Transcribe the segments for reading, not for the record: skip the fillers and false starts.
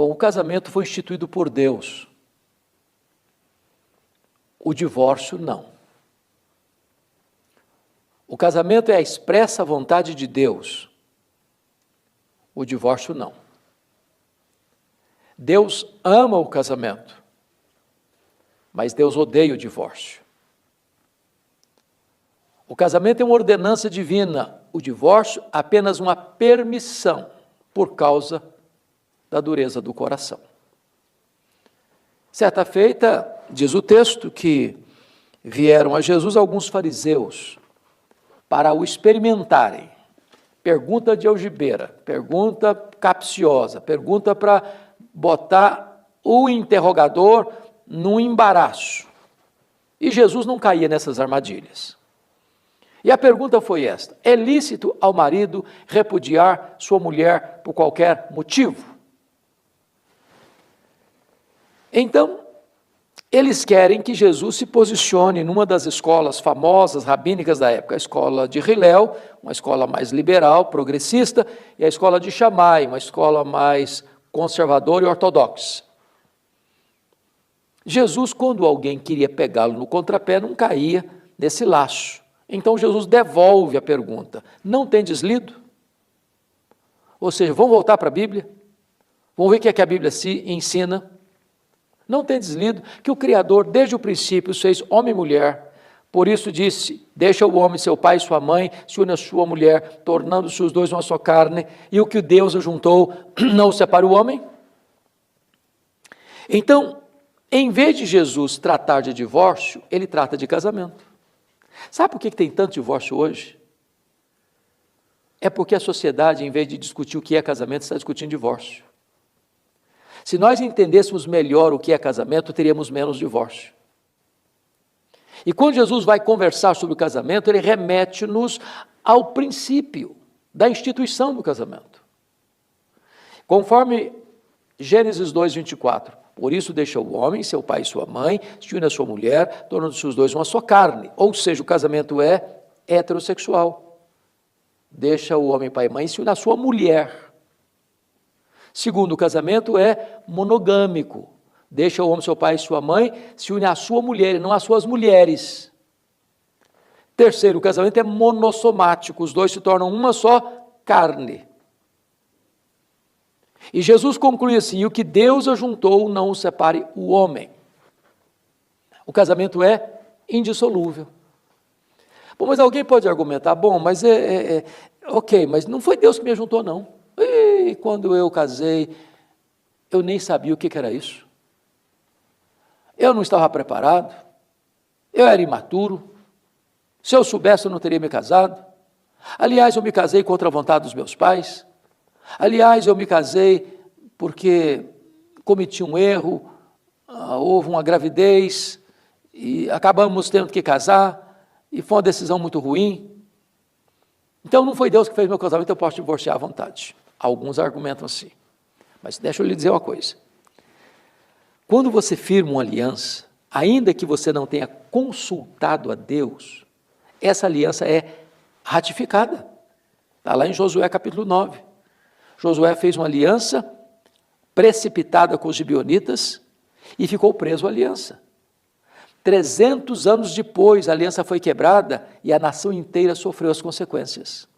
Bom, o casamento foi instituído por Deus. O divórcio, não. O casamento é a expressa vontade de Deus. O divórcio, não. Deus ama o casamento, mas Deus odeia o divórcio. O casamento é uma ordenança divina, o divórcio apenas uma permissão por causa da dureza do coração. Certa feita, diz o texto, que vieram a Jesus alguns fariseus para o experimentarem. Pergunta de algibeira, pergunta capciosa, pergunta para botar o interrogador num embaraço. E Jesus não caía nessas armadilhas. E a pergunta foi esta: é lícito ao marido repudiar sua mulher por qualquer motivo? Então, eles querem que Jesus se posicione numa das escolas famosas, rabínicas da época, a escola de Hillel, uma escola mais liberal, progressista, e a escola de Shammai, uma escola mais conservadora e ortodoxa. Jesus, quando alguém queria pegá-lo no contrapé, não caía nesse laço. Então Jesus devolve a pergunta: não tendes lido? Ou seja, vamos voltar para a Bíblia? Vamos ver o que é que a Bíblia se ensina? Não tendes lido que o Criador, desde o princípio, fez homem e mulher? Por isso disse: deixa o homem, seu pai e sua mãe, se une a sua mulher, tornando-se os dois uma só carne, e o que Deus ajuntou, não o separa o homem? Então, em vez de Jesus tratar de divórcio, ele trata de casamento. Sabe por que tem tanto divórcio hoje? É porque a sociedade, em vez de discutir o que é casamento, está discutindo divórcio. Se nós entendêssemos melhor o que é casamento, teríamos menos divórcio. E quando Jesus vai conversar sobre o casamento, ele remete-nos ao princípio da instituição do casamento. Conforme Gênesis 2, 24, por isso deixa o homem, seu pai e sua mãe, se une a sua mulher, tornando-se os dois uma só carne. Ou seja, o casamento é heterossexual. Deixa o homem, pai e mãe, se une a sua mulher. Segundo, o casamento é monogâmico. Deixa o homem, seu pai e sua mãe, se une à sua mulher e não às suas mulheres. Terceiro, o casamento é monossomático. Os dois se tornam uma só carne. E Jesus conclui assim: o que Deus ajuntou, não o separe o homem. O casamento é indissolúvel. Bom, mas alguém pode argumentar: bom, mas ok, mas não foi Deus que me ajuntou, não. E quando eu casei, eu nem sabia o que era isso. Eu não estava preparado, eu era imaturo. Se eu soubesse, eu não teria me casado. Aliás, eu me casei contra a vontade dos meus pais. Aliás, eu me casei porque cometi um erro, houve uma gravidez e acabamos tendo que casar e foi uma decisão muito ruim. Então não foi Deus que fez meu casamento, eu posso divorciar à vontade. Alguns argumentam assim. Mas deixa eu lhe dizer uma coisa. Quando você firma uma aliança, ainda que você não tenha consultado a Deus, essa aliança é ratificada. Está lá em Josué capítulo 9. Josué fez uma aliança precipitada com os gibeonitas e ficou preso à aliança. 300 anos depois, a aliança foi quebrada e a nação inteira sofreu as consequências.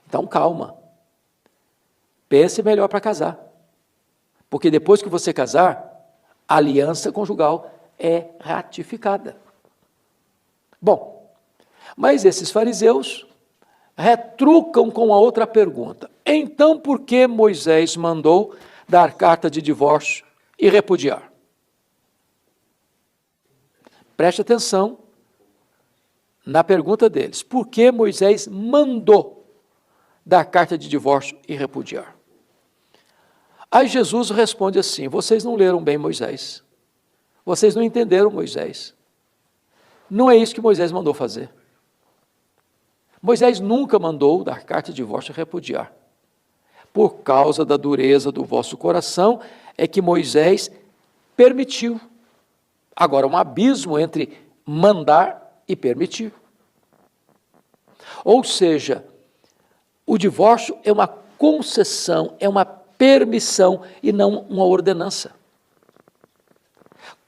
Então, calma. Pense melhor para casar. Porque depois que você casar, a aliança conjugal é ratificada. Bom, mas esses fariseus retrucam com a outra pergunta. Então, por que Moisés mandou dar carta de divórcio e repudiar? Preste atenção na pergunta deles. Por que Moisés mandou dar carta de divórcio e repudiar? Aí Jesus responde assim: vocês não leram bem Moisés. Vocês não entenderam Moisés. Não é isso que Moisés mandou fazer. Moisés nunca mandou dar carta de divórcio e repudiar. Por causa da dureza do vosso coração, é que Moisés permitiu. Agora, um abismo entre mandar e permitir. Ou seja, o divórcio é uma concessão, é uma permissão e não uma ordenança.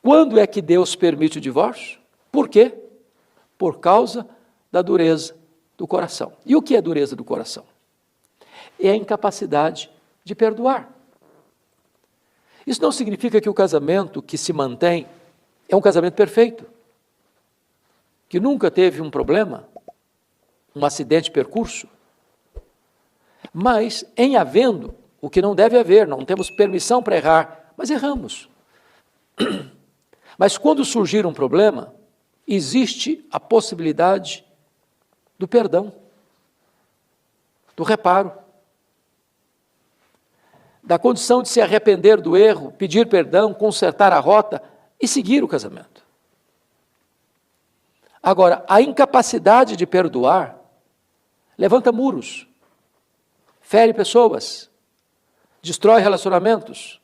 Quando é que Deus permite o divórcio? Por quê? Por causa da dureza do coração. E o que é dureza do coração? É a incapacidade de perdoar. Isso não significa que o casamento que se mantém é um casamento perfeito, que nunca teve um problema, um acidente de percurso. Mas, em havendo, o que não deve haver, não temos permissão para errar, mas erramos. Mas quando surgir um problema, existe a possibilidade do perdão, do reparo, da condição de se arrepender do erro, pedir perdão, consertar a rota e seguir o casamento. Agora, a incapacidade de perdoar levanta muros, fere pessoas, destrói relacionamentos,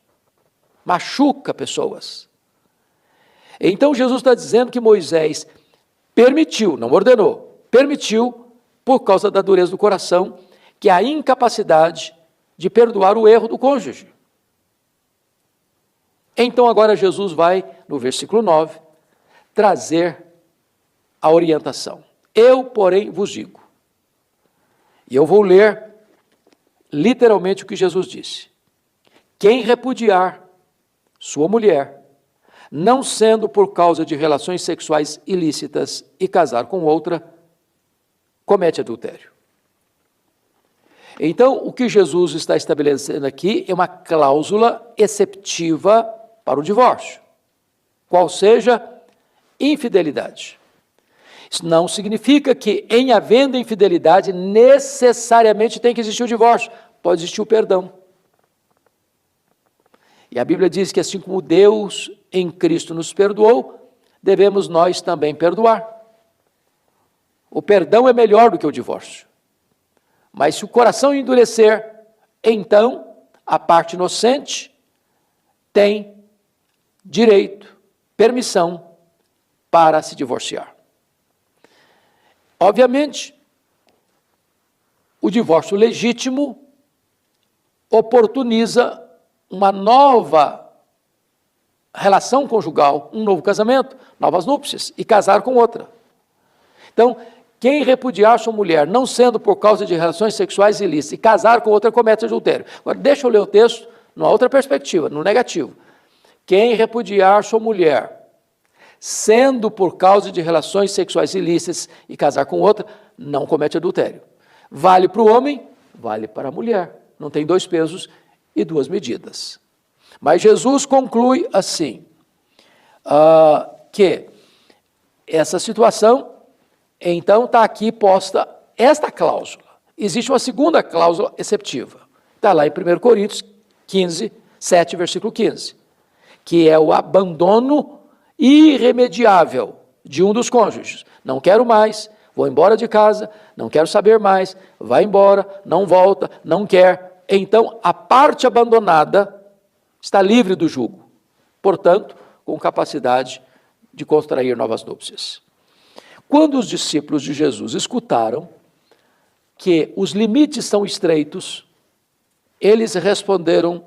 machuca pessoas. Então Jesus está dizendo que Moisés permitiu, não ordenou, permitiu, por causa da dureza do coração, que a incapacidade de perdoar o erro do cônjuge. Então agora Jesus vai, no versículo 9, trazer a orientação. Eu, porém, vos digo, e eu vou ler literalmente o que Jesus disse: quem repudiar sua mulher, não sendo por causa de relações sexuais ilícitas e casar com outra, comete adultério. Então, o que Jesus está estabelecendo aqui é uma cláusula exceptiva para o divórcio, qual seja infidelidade. Isso não significa que, em havendo infidelidade, necessariamente tem que existir o divórcio, pode existir o perdão. E a Bíblia diz que assim como Deus em Cristo nos perdoou, devemos nós também perdoar. O perdão é melhor do que o divórcio. Mas se o coração endurecer, então a parte inocente tem direito, permissão para se divorciar. Obviamente, o divórcio legítimo oportuniza uma nova relação conjugal, um novo casamento, novas núpcias, e casar com outra. Então, quem repudiar sua mulher, não sendo por causa de relações sexuais ilícitas, e casar com outra, comete adultério. Agora, deixa eu ler o texto numa outra perspectiva, no negativo. Quem repudiar sua mulher, sendo por causa de relações sexuais ilícitas, e casar com outra, não comete adultério. Vale para o homem, vale para a mulher. Não tem dois pesos e duas medidas. Mas Jesus conclui assim, que essa situação, então está aqui posta esta cláusula. Existe uma segunda cláusula exceptiva. Está lá em 1 Coríntios 15, 7, versículo 15, que é o abandono irremediável de um dos cônjuges. Não quero mais, vou embora de casa, não quero saber mais, vai embora, não volta, não quer. Então, a parte abandonada está livre do jugo, portanto, com capacidade de contrair novas núpcias. Quando os discípulos de Jesus escutaram que os limites são estreitos, eles responderam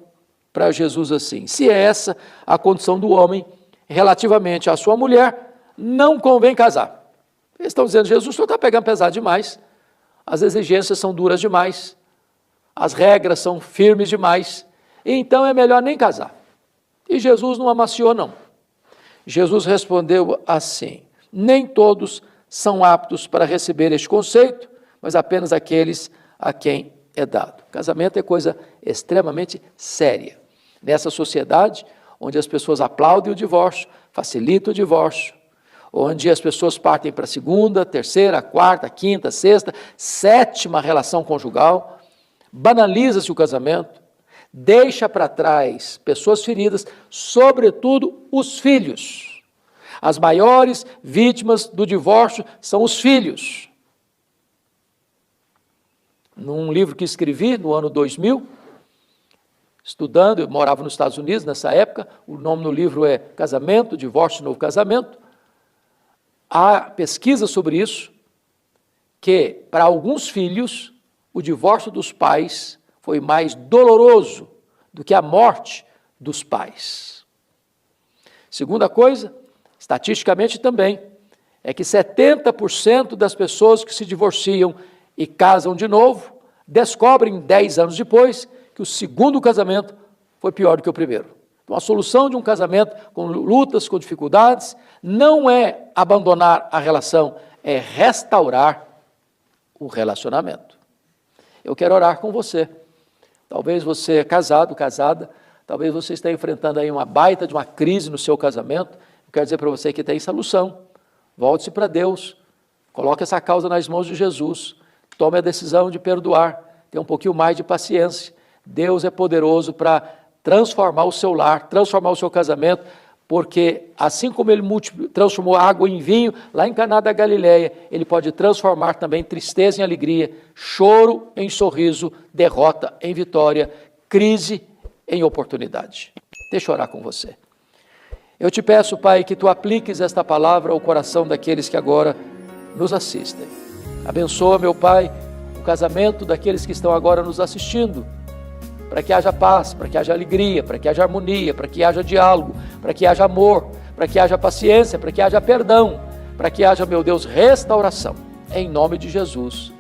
para Jesus assim: se é essa a condição do homem relativamente à sua mulher, não convém casar. Eles estão dizendo: Jesus, o senhor está pegando pesado demais, as exigências são duras demais, as regras são firmes demais, então é melhor nem casar. E Jesus não amaciou, não. Jesus respondeu assim: nem todos são aptos para receber este conceito, mas apenas aqueles a quem é dado. Casamento é coisa extremamente séria. Nessa sociedade, onde as pessoas aplaudem o divórcio, facilitam o divórcio, onde as pessoas partem para a segunda, terceira, quarta, quinta, sexta, sétima relação conjugal, banaliza-se o casamento, deixa para trás pessoas feridas, sobretudo os filhos. As maiores vítimas do divórcio são os filhos. Num livro que escrevi no ano 2000, estudando, eu morava nos Estados Unidos nessa época, o nome do livro é Casamento, Divórcio e Novo Casamento. Há pesquisa sobre isso, que para alguns filhos, o divórcio dos pais foi mais doloroso do que a morte dos pais. Segunda coisa, estatisticamente também, é que 70% das pessoas que se divorciam e casam de novo, descobrem 10 anos depois que o segundo casamento foi pior do que o primeiro. Então, a solução de um casamento com lutas, com dificuldades, não é abandonar a relação, é restaurar o relacionamento. Eu quero orar com você. Talvez você é casado, casada, talvez você esteja enfrentando aí uma baita de uma crise no seu casamento. Eu quero dizer para você que tem solução. Volte-se para Deus, coloque essa causa nas mãos de Jesus, tome a decisão de perdoar, tenha um pouquinho mais de paciência. Deus é poderoso para transformar o seu lar, transformar o seu casamento, porque assim como Ele transformou água em vinho, lá em Caná da Galileia, Ele pode transformar também tristeza em alegria, choro em sorriso, derrota em vitória, crise em oportunidade. Deixa eu orar com você. Eu te peço, Pai, que Tu apliques esta palavra ao coração daqueles que agora nos assistem. Abençoa, meu Pai, o casamento daqueles que estão agora nos assistindo, para que haja paz, para que haja alegria, para que haja harmonia, para que haja diálogo, para que haja amor, para que haja paciência, para que haja perdão, para que haja, meu Deus, restauração. Em nome de Jesus.